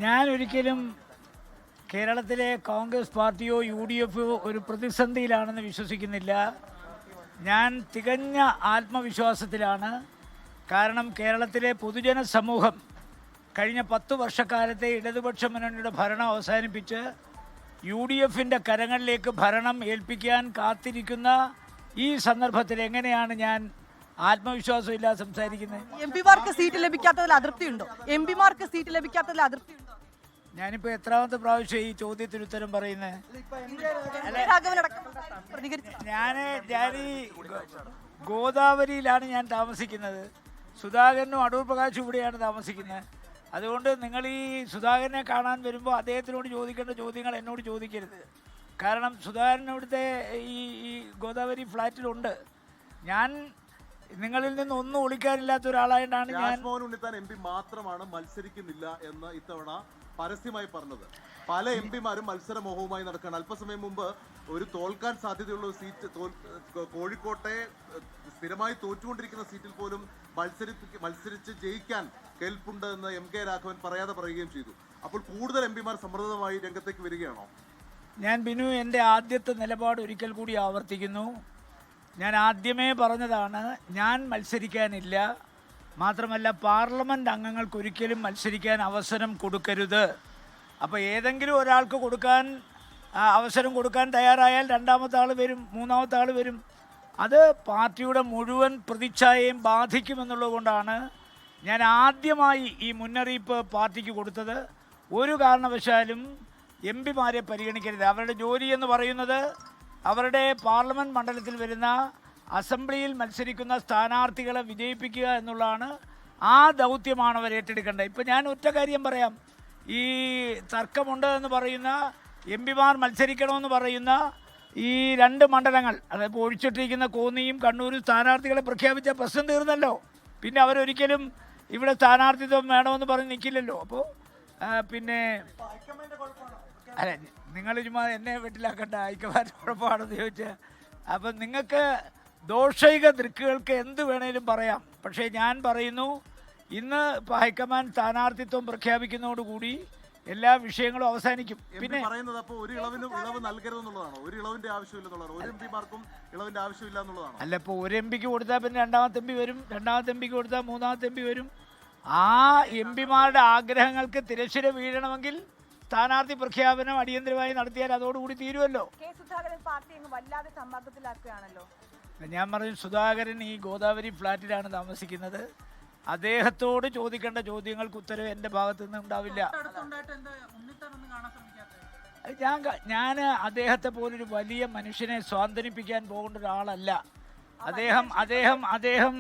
ഞാൻ ഒരിക്കലും കേരളത്തിലെ കോൺഗ്രസ് പാർട്ടിയോ UDF ഒരു പ്രതിസന്ധിയിലാണെന്ന് വിശ്വസിക്കുന്നില്ല. ഞാൻ തികഞ്ഞ ആത്മവിശ്വാസത്തിലാണ്. കാരണം കേരളത്തിലെ പൊതുജന സമൂഹം കഴിഞ്ഞ 10 വർഷക്കാലത്തെ ഇടതുപക്ഷ മുന്നണിയുടെ ഭരണം അവസാനിപ്പിച്ച് UDFൻ്റെ കരങ്ങളിലേക്ക് ഭരണം ഏൽപ്പിക്കാൻ കാത്തിരിക്കുന്ന ഈ സന്ദർഭത്തിൽ എങ്ങനെയാണ് ഞാൻ ആത്മവിശ്വാസമില്ലാതെ സംസാരിക്കുന്നത്? എംപിമാർക്ക് സീറ്റ് ലഭിക്കാത്തതിൽ അതൃപ്തിയുണ്ടോ? എംപിമാർക്ക് സീറ്റ് ലഭിക്കാത്തതിൽ അതൃപ്തിയുണ്ടോ? ഞാനിപ്പോൾ എത്രാമത്തെ പ്രാവശ്യം ഈ ചോദ്യത്തിന് ഉത്തരം പറയുന്നത്? ഞാൻ ഈ ഗോദാവരിയിലാണ് ഞാൻ താമസിക്കുന്നത്. സുധാകരനും അടൂർ പ്രകാശും ഇവിടെയാണ് താമസിക്കുന്നത്. അതുകൊണ്ട് നിങ്ങൾ ഈ സുധാകരനെ കാണാൻ വരുമ്പോൾ അദ്ദേഹത്തിനോട് ചോദിക്കേണ്ട ചോദ്യങ്ങൾ എന്നോട് ചോദിക്കരുത്. കാരണം സുധാകരൻ ഇവിടുത്തെ ഈ ഗോദാവരി ഫ്ലാറ്റിലുണ്ട്. ഞാൻ നിങ്ങളിൽ നിന്ന് ഒന്നും ഒളിക്കാനില്ലാത്ത ഒരാളായിട്ടാണ് ഞാൻ. രാജ്മോഹൻ ഉണ്ണിത്താൻ MP മാത്രമാണ് മത്സരിക്കുന്നില്ല എന്ന് ഇത്തവണ പരസ്യമായി പറഞ്ഞത്. പല എംപിമാരും മത്സരമോഹവുമായി നടക്കുകയാണ്. അല്പസമയം മുമ്പ് ഒരു തോൽക്കാൻ സാധ്യതയുള്ള സീറ്റ് കോഴിക്കോട്ടെ സ്ഥിരമായി തോറ്റുകൊണ്ടിരിക്കുന്ന സീറ്റിൽ പോലും മത്സരിച്ച് ജയിക്കാൻ കെൽപ്പുണ്ട് എന്ന് MK രാഘവൻ പറയാതെ പറയുകയും ചെയ്തു. അപ്പോൾ കൂടുതൽ എംപിമാർ സമ്മർദ്ദമായി രംഗത്തേക്ക് വരികയാണോ? ഞാൻ ബിനു, എൻ്റെ ആദ്യത്തെ നിലപാട് ഒരിക്കൽ കൂടി ആവർത്തിക്കുന്നു. ഞാൻ ആദ്യമേ പറഞ്ഞതാണ്, ഞാൻ മത്സരിക്കാനില്ല. മാത്രമല്ല പാർലമെൻറ്റ് അംഗങ്ങൾക്ക് ഒരിക്കലും മത്സരിക്കാൻ അവസരം കൊടുക്കരുത്. അപ്പോൾ ഏതെങ്കിലും ഒരാൾക്ക് അവസരം കൊടുക്കാൻ തയ്യാറായാൽ രണ്ടാമത്തെ ആൾ വരും, മൂന്നാമത്തെ ആൾ വരും. അത് പാർട്ടിയുടെ മുഴുവൻ പ്രതിച്ഛായയും ബാധിക്കുമെന്നുള്ളത് കൊണ്ടാണ് ഞാൻ ആദ്യമായി ഈ മുന്നറിയിപ്പ് പാർട്ടിക്ക് കൊടുത്തത്. ഒരു കാരണവശാലും എംപിമാരെ പരിഗണിക്കരുത്. അവരുടെ ജോലി എന്ന് പറയുന്നത് അവരുടെ പാർലമെൻറ്റ് മണ്ഡലത്തിൽ വരുന്ന അസംബ്ലിയിൽ മത്സരിക്കുന്ന സ്ഥാനാർത്ഥികളെ വിജയിപ്പിക്കുക എന്നുള്ളതാണ്. ആ ദൗത്യമാണ് അവർ ഏറ്റെടുക്കേണ്ടത്. ഇപ്പോൾ ഞാൻ ഒറ്റ കാര്യം പറയാം. ഈ തർക്കമുണ്ട് എന്ന് പറയുന്ന എംപിമാർ മത്സരിക്കണമെന്ന് പറയുന്ന ഈ 2 മണ്ഡലങ്ങൾ, അതായത് ഒഴിച്ചിട്ടിരിക്കുന്ന കോന്നിയും കണ്ണൂരും സ്ഥാനാർത്ഥികളെ പ്രഖ്യാപിച്ച പ്രശ്നം തീർന്നല്ലോ. പിന്നെ അവരൊരിക്കലും ഇവിടെ സ്ഥാനാർത്ഥിത്വം വേണമെന്ന് പറഞ്ഞ് നിൽക്കില്ലല്ലോ. അപ്പോൾ പിന്നെ അല്ല, നിങ്ങൾ ചുമ്മാ എന്നെ വീട്ടിലാക്കണ്ട, ഹൈക്കമാൻഡ് കുഴപ്പമാണെന്ന് ചോദിച്ചാൽ. അപ്പം നിങ്ങൾക്ക് ദോഷൈക ദൃക്കുകൾക്ക് എന്ത് വേണേലും പറയാം. പക്ഷേ ഞാൻ പറയുന്നു, ഇന്ന് ഇപ്പോൾ ഹൈക്കമാൻഡ് സ്ഥാനാർത്ഥിത്വം പ്രഖ്യാപിക്കുന്നതോടുകൂടി എല്ലാ വിഷയങ്ങളും അവസാനിക്കും. പിന്നെ പറയുന്നത് അപ്പോൾ ഒരു ഇളവ് നൽകരുതെന്നുള്ളതാണോ? ഒരു ഇളവിന്റെ ആവശ്യമില്ലെന്നുള്ളതാണോ? ഒരു എംപിമാർക്കും ഇളവിന്റെ ആവശ്യമില്ല എന്നുള്ളതാണോ? അല്ല, ഇപ്പോൾ ഒരു എംപിക്ക് കൊടുത്താൽ പിന്നെ രണ്ടാമത്തെ എംപി വരും, രണ്ടാമത്തെ എംപിക്ക് കൊടുത്താൽ മൂന്നാമത്തെ എംപി വരും. ആ എംപിമാരുടെ ആഗ്രഹങ്ങൾക്ക് തിരശ്ശീല വീഴണമെങ്കിൽ സ്ഥാനാർത്ഥി പ്രഖ്യാപനം അടിയന്തരമായി നടത്തിയാൽ അതോടുകൂടി തീരുമല്ലോ. ഞാൻ പറഞ്ഞു, സുധാകരൻ ഈ ഗോദാവരി ഫ്ലാറ്റിലാണ് താമസിക്കുന്നത്. അദ്ദേഹത്തോട് ചോദിക്കേണ്ട ചോദ്യങ്ങൾക്ക് ഉത്തരവ് എൻ്റെ ഭാഗത്തു നിന്ന് ഉണ്ടാവില്ല. ഞാൻ അദ്ദേഹത്തെ പോലൊരു വലിയ മനുഷ്യനെ സ്വാന്തനിപ്പിക്കാൻ പോകേണ്ട ഒരാളല്ല. അദ്ദേഹം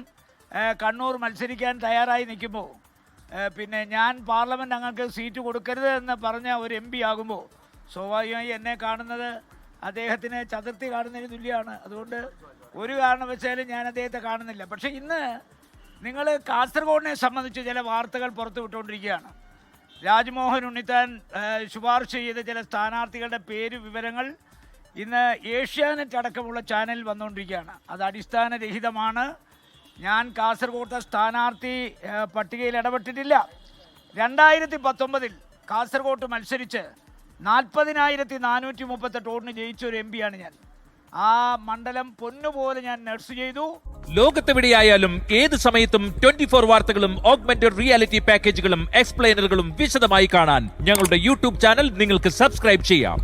കണ്ണൂർ മത്സരിക്കാൻ തയ്യാറായി നിൽക്കുമ്പോൾ പിന്നെ ഞാൻ പാർലമെൻറ്റ് അംഗങ്ങൾക്ക് സീറ്റ് കൊടുക്കരുത് എന്ന് പറഞ്ഞ ഒരു MP ആകുമ്പോൾ സ്വാഭാവികമായി എന്നെ കാണുന്നത് അദ്ദേഹത്തിന് ചതുർത്ഥി കാണുന്നതിന് തുല്യമാണ്. അതുകൊണ്ട് ഒരു കാരണവശാലും ഞാൻ അദ്ദേഹത്തെ കാണുന്നില്ല. പക്ഷേ ഇന്ന് നിങ്ങൾ കാസർഗോഡിനെ സംബന്ധിച്ച് ചില വാർത്തകൾ പുറത്തു വിട്ടുകൊണ്ടിരിക്കുകയാണ്. രാജ്മോഹൻ ഉണ്ണിത്താൻ ശുപാർശ ചെയ്ത ചില സ്ഥാനാർത്ഥികളുടെ പേര് വിവരങ്ങൾ ഇന്ന് ഏഷ്യാനെറ്റ് അടക്കമുള്ള ചാനലിൽ വന്നുകൊണ്ടിരിക്കുകയാണ്. അത് അടിസ്ഥാനരഹിതമാണ്. ഞാൻ കാസർഗോഡത്തെ സ്ഥാനാർത്ഥി പട്ടികയിൽ ഇടപെട്ടിട്ടില്ല. 2019 കാസർഗോഡ് മത്സരിച്ച് 40,438 വോട്ടിന് ജയിച്ച ഒരു MP ആണ് ഞാൻ. ആ മണ്ഡലം പൊന്നുപോലെ ഞാൻ നഴ്സ് ചെയ്തു. ലോകത്തെവിടെയായാലും ഏത് സമയത്തും 24 വാർത്തകളും ഓഗ്മെന്റഡ് റിയാലിറ്റി പാക്കേജുകളും എക്സ്പ്ലെയിനറുകളും വിശദമായി കാണാൻ ഞങ്ങളുടെ YouTube ചാനൽ നിങ്ങൾക്ക് സബ്സ്ക്രൈബ് ചെയ്യാം.